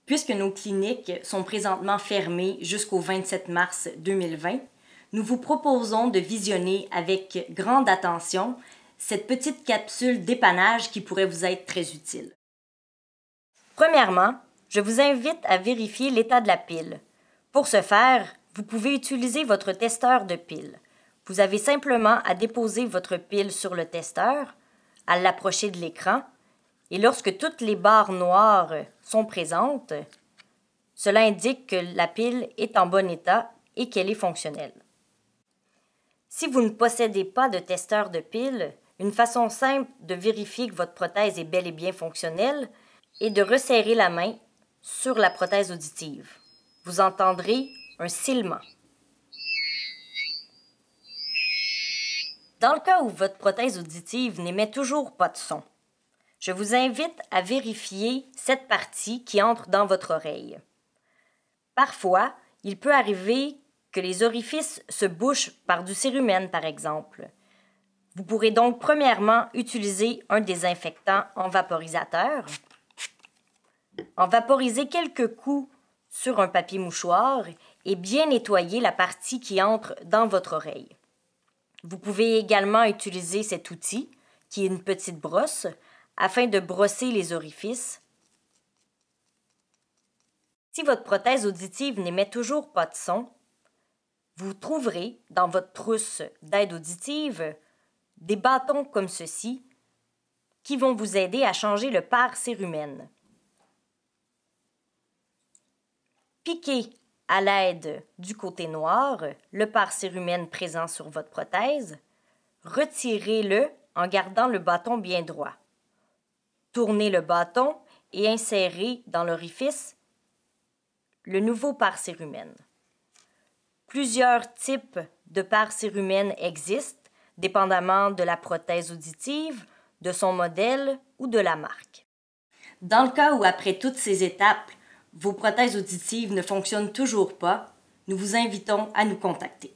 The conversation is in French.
Puisque nos cliniques sont présentement fermées jusqu'au 27 mars 2020, nous vous proposons de visionner avec grande attention cette petite capsule dépannage qui pourrait vous être très utile. Premièrement, je vous invite à vérifier l'état de la pile. Pour ce faire, vous pouvez utiliser votre testeur de pile. Vous avez simplement à déposer votre pile sur le testeur, à l'approcher de l'écran, et lorsque toutes les barres noires sont présentes, cela indique que la pile est en bon état et qu'elle est fonctionnelle. Si vous ne possédez pas de testeur de pile, une façon simple de vérifier que votre prothèse est bel et bien fonctionnelle est de resserrer la main sur la prothèse auditive. Vous entendrez un silement. Dans le cas où votre prothèse auditive n'émet toujours pas de son, je vous invite à vérifier cette partie qui entre dans votre oreille. Parfois, il peut arriver que les orifices se bouchent par du cérumen, par exemple. Vous pourrez donc premièrement utiliser un désinfectant en vaporisateur. En vaporiser quelques coups sur un papier mouchoir et bien nettoyer la partie qui entre dans votre oreille. Vous pouvez également utiliser cet outil, qui est une petite brosse, afin de brosser les orifices. Si votre prothèse auditive n'émet toujours pas de son, vous trouverez dans votre trousse d'aide auditive des bâtons comme ceci qui vont vous aider à changer le pare-cérumen. Piquez à l'aide du côté noir le pare-cérumen présent sur votre prothèse. Retirez-le en gardant le bâton bien droit. Tournez le bâton et insérez dans l'orifice le nouveau pare-cérumen. Plusieurs types de pare-cérumen existent, dépendamment de la prothèse auditive, de son modèle ou de la marque. Dans le cas où, après toutes ces étapes, vos prothèses auditives ne fonctionnent toujours pas, nous vous invitons à nous contacter.